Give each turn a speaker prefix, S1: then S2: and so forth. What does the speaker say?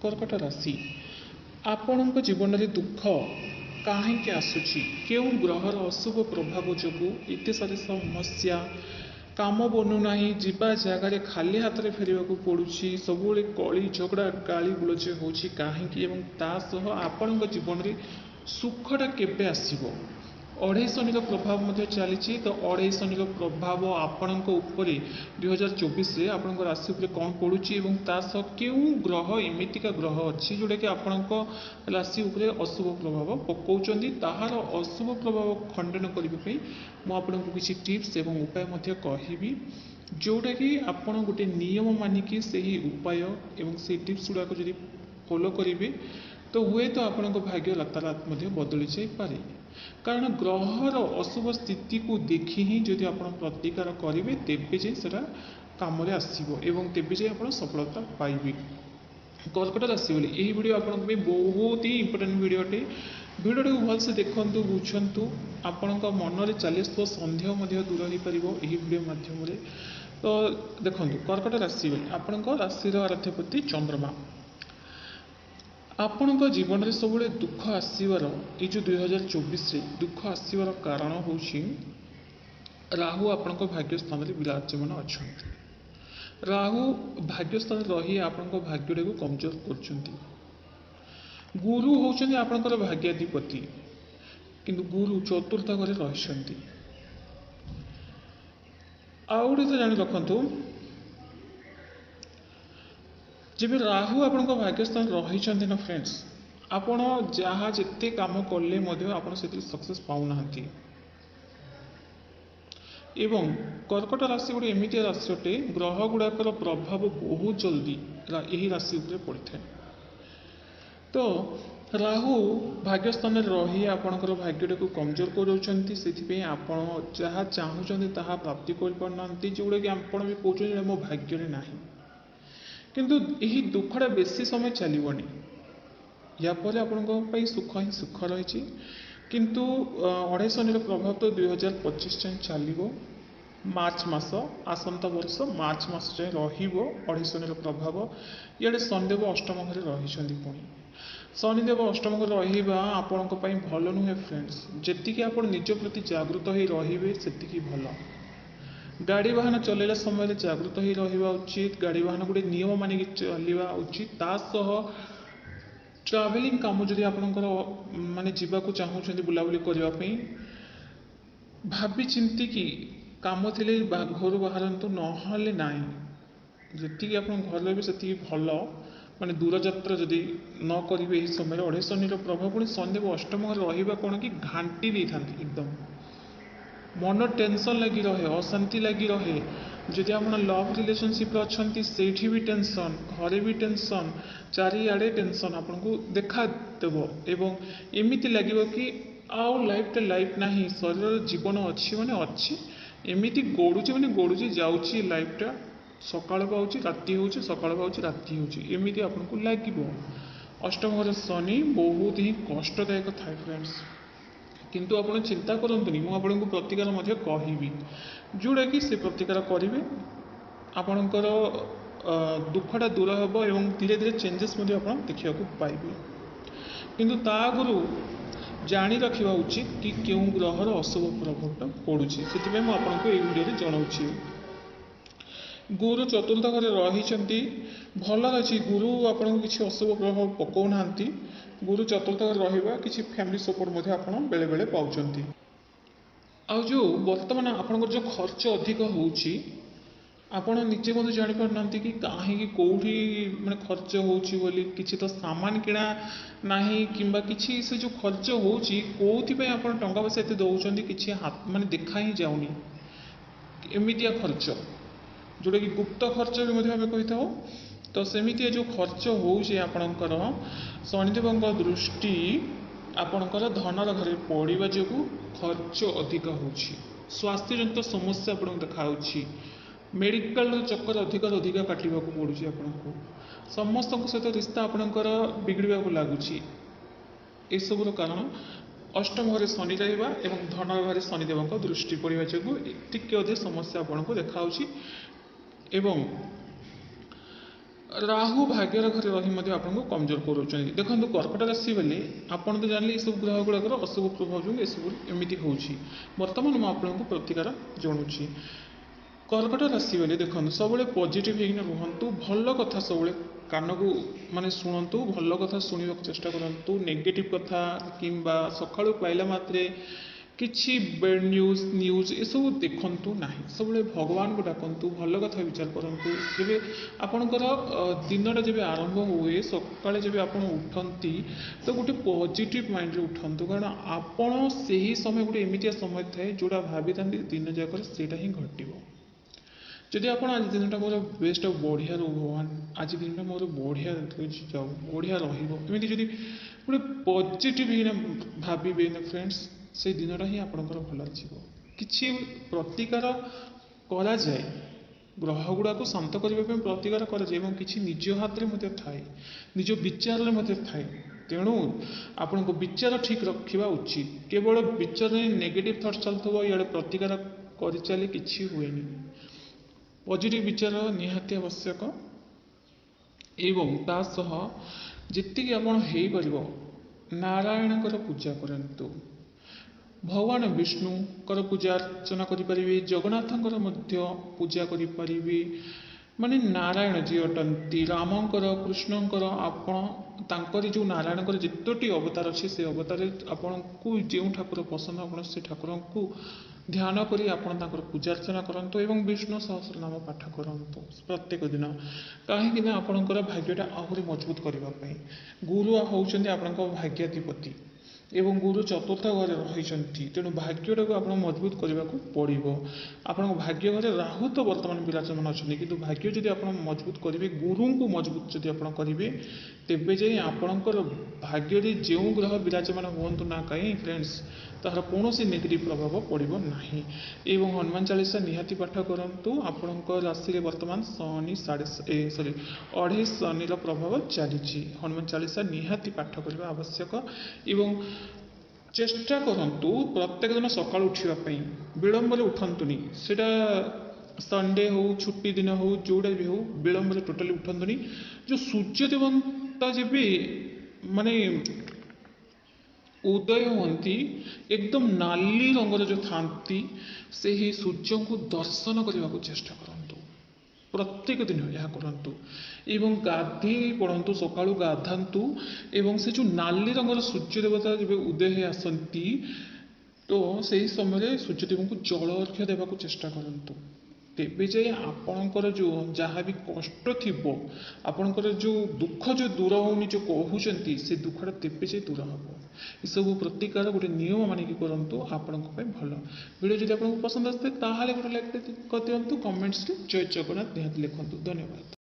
S1: कर्कट राशि आपणଙ୍କ जीवन दुख कहीं आसूची क्यों ग्रहर अशुभ प्रभाव जो एत सारी समस्या काम बनूना जीवा जगार खाली हाथ में फेर पड़ुछि सब कली झगड़ा गाली गुलज हो कहीं आपण जीवन में सुखटा केबे आसीबो अढ़ाई शनि प्रभाव चली तो अढ़ाई शनि प्रभाव आपण 2024 आपण राशि उपर कौन पड़ुछि क्यों ग्रह एमतीका ग्रह अच्छी जोटा कि आपण राशि उपर अशुभ प्रभाव पकाउछन्ति ताहार अशुभ प्रभाव खंडन करने मुझे किसी टिप्स एवं उपाय कहबी जोटा कि आपण गोटे नियम मानिकी सही उपाय एवं से टिप्स गुड़ाक जब फॉलो करेंगे तो हुए तो आपण भाग्य रातारात बदली जापे कारण ग्रहर अशुभ स्थिति को देखी ही जदि आप प्रतिकार करेंगे तेबे से कम आसो एवं तेबे जाए आप सफलता पाइबे। कर्कट राशि बोली यही वीडियो आप बहुत ही इंपोर्टेंट वीडियोटे वीडियो को भलसे देखु बुझु आपण मन में चली सन्देह दूर हो पार यही वीडियो मध्यम तो देखो कर्कट राशि बोली आपण राशि आराध्यपति चंद्रमा आपण जीवन में सब दुख आसवर ये जो 2024 दुख आसवर कारण हूँ राहु आपण भाग्यस्थान में विराजमान अच्छा राहु भाग्यस्थान रही आपण भाग्य को कमजोर कर गुरु होउछन्ति आपणकर भाग्याधिपति किंतु गुरु चतुर्थ घरे रहिसन्ति आउ तो जानी रखु जब राहु आपण भाग्यस्थान रही ना फ्रेंड्स आपण जहाँ जिते काम कले आप सक्सेस पाऊना एवं कर्कट राशि गोटे एमती राशि अटे ग्रह गुड़ाकर प्रभाव बहुत जल्दी यही राशि पड़ता है तो राहु भाग्यस्थान रही आपणकर भाग्य को कमजोर कर आपण जहाँ चाहूँ ताहा प्राप्ति कर पारना जोड़ा कि आप भी कहते मो भाग्य ना किंतु यही दुखटा बेसी समय चलनी यापर आपण सुख ही सुख रही किंतु अढ़ाई शनि प्रभाव तो 2025 जाए चलो मार्च मास आसंता वर्ष मार्च मास जाए अढ़ाई शनि प्रभाव इे शनिदेव अष्टम घरे रही पुणी शनिदेव अष्टम घरे रहा आपण भल नुहे फ्रेंड्स जी आप निज प्रति जागृत हो रे से भल गाड़ी वाहन चलैला समय जागृत ही रहा उचित गाड़ी वाहन गोटे नियम मानिक चलवा उचित तासह ट्रावेलिंग काम जदि आपणकर माने जीवाक चाहूँ बुलाबुली करने भाभी चिंती कि काम थे घर बाहरतु नहले ना जी आप घर भी से भल माने दूर यात्रा जदि न करेंगे यही समय अढ़ाई शनि प्रभाव पुणी शनिदेव अष्टम घर रहा कौन कि घाटी दे था एकदम मन टेंशन लगी रहे अशांति लगी रहे जदि आप लव रिलेशनशिप अच्छा से भी टेंशन घरे भी टेंशन चारिआडे टेंशन आपको देखा देव एवं एमती लगे कि आउ लाइफ लाइफ ना शरीर जीवन अच्छी माने अच्छी एमती गड़ुचे माने गड़ुचे जाऊँगी लाइफटा सका पाँच राति हो सका पाँच राति होमती आपको लगे अष्टम घर शनि बहुत ही कष्टदायक थाए फ्रेंड्स किंतु आप चिंता करतुनि मुझे प्रतिकार कहबी जोड़ा कि से प्रतिकार करेंगे आपणकर दुखटा दूर हम और धीरे धीरे चेंजेस देखा पाइबे किंतु ता आगु जानी रखा उचित कि क्यों ग्रहर अशुभ प्रभाव पड़ू से आपको ये वीडियो जनाऊँ गुरु चतुर्थ घरे रही भल अच्छी गुरु आपको किसी अशुभ प्रभाव पकाउना गुरु चतुर्थ घरे रहा किसी फैमिली सपोर्ट आप बेले बेले पाँच जो बर्तमान आपंकर जो खर्च अधिक होची आपण निजे मत जापारना कि कहीं कौटी मैंने खर्च होली किसी तो सामान किणा ना कि किसी से जो खर्च होती आप टाँचा पैसा एत दौरान कि हाथ माने देखा ही जाऊनी एमतिया खर्च जोटा कि गुप्त खर्च भी आम कही था तो सेमितिया जो खर्च होपणकर शनिदेव दृष्टि आपणकर धनर घरे पड़ा जो खर्च अधिक हो स्वास्थ्य जनित समस्या आपको देखा मेडिकल चक्कर अधिक अधिक काटा पड़ू आपको समस्त सहित रिश्ता आपणकर बिगड़ा लगुच यू कारण अष्टम घरे शनि रहा और धन घरे शनिदेव दृष्टि पड़ा जो टी समस्या आपको देखा एवं राहु भाग्यर घरे रही आपको कमजोर कर देखो कर्कट राशि बोले आपड़ तो जानले सब ग्रह गुड़ाक अशुभ प्रभाव जो सब एमती हो बर्तमान मुझे आपको प्रतिकार जनाऊँगी कर्कट राशि बोले देखो सब पॉजिटिव होना रुहतु भल कथा सब कान को माने शुणु भल कथा शुणा चेष्टा करूँ नेगेटिव कथा कि सका पाइला मात्रे किसी बेड न्यूज न्यूज ये सब देखु ना सब भगवान को डाकतु भल कथा विचार करूँ जब आपणकर दिनटा जब आरंभ हुए सकाଳେ जब आप उठती तो गोटे पॉजिटिव माइंड उठतु कारण आपण से ही समय गोटे एमतिया समय थाए जोड़ा भावी था दिन जाक से घटो जदि आप आज दिनटा मोर बेस्ट बढ़िया रो भगवान आज दिनटा मोर बढ़िया जाऊ बढ़िया रमती जदि गोटे पॉजिटिव भावे फ्रेंड्स से दिनटा ही आपंकर भल कि प्रतिकार करा जाए ग्रह गुड़ा को शांत करने प्रतिकार कराए कि निज हाथ में थाए निज विचार में थाए तेणु आपण विचार ठीक रखा उचित केवल विचार नेगेटिव थट्स चलता इे प्रतिकार कर चले कि हुए पॉजिटिव विचार निहाती आवश्यक एवं तासह जी आप नारायण पूजा करंतु भगवान विष्णुकर पूजा अर्चना करें जगन्नाथंकर पूजा करें माने नारायण जी अटंती रामंकर कृष्णंकर आपण जो नारायणकर जितोटी अवतार अच्छे से अवतार आपन को जो ठाकुर पसंद आप से ठाकुर को ध्यान करी आपण पूजा अर्चना करंतु एवं विष्णु सहस्रनाम पाठ करंतु प्रत्येक दिन कहीं आपणकर भाग्यटा आहरी मजबूत करने गुरु होउछन्ति आपणकर भाग्याधिपति एवं गुरु चतुर्थ घर रही तेणु भाग्यटा को आप मजबूत करने को पड़ो आप भाग्य घर राहु तो बर्तमान विराजमान अच्छा कि भाग्य जब आप मजबूत करेंगे गुरु को मजबूत जब आप करेंगे तेबे जाए आपणकर भाग्य जो ग्रह विराजमान हूँ ना कहीं फ्रेंड्स तार कौन नेगेटिव प्रभाव पड़ो ना एवं हनुमान चालीसा निहाती पाठ करूँ आपण राशि बर्तमान शनि सॉरी अढ़ाई शनि प्रभाव चली हनुमान चालीसा निहाती पाठ करने आवश्यक एवं चेष्टा करंतु प्रत्येक दिन सकाळ उठापी विलंब उठंतुनी सेटा संडे हो छुट्टी दिन हो जोड़ा भी हो विलंब टोटाली उठंतुनी जो सूर्य देवता जब माने उदय होती एकदम नाली रंगर जो थांती से ही सूर्य को दर्शन करने को चेष्टा करंतु प्रत्येक दिन यह करंतु एवं गाधे पड़तु सका गाधातु एवं से जो नाली रंगर सूर्य देवता जब उदय आसती तो सही समय सूर्यदेव को जल अर्घ्य देवा चेष्टा करंतु तेबे जाए आपणकर जो जहाँ भी कष्ट थी आपणकर जो दुख जो दूर होनी जो कहते से दुखटा तेबे जाए दूर हम ये सब प्रतिकार गोटे नियम मानिक करूँ आपण भल वीडियो जब आपको पसंद आसते गोटे लाइक कर दिंतु कमेंट्स जय जगन्नाथ निहाती लिखुँ धन्यवाद।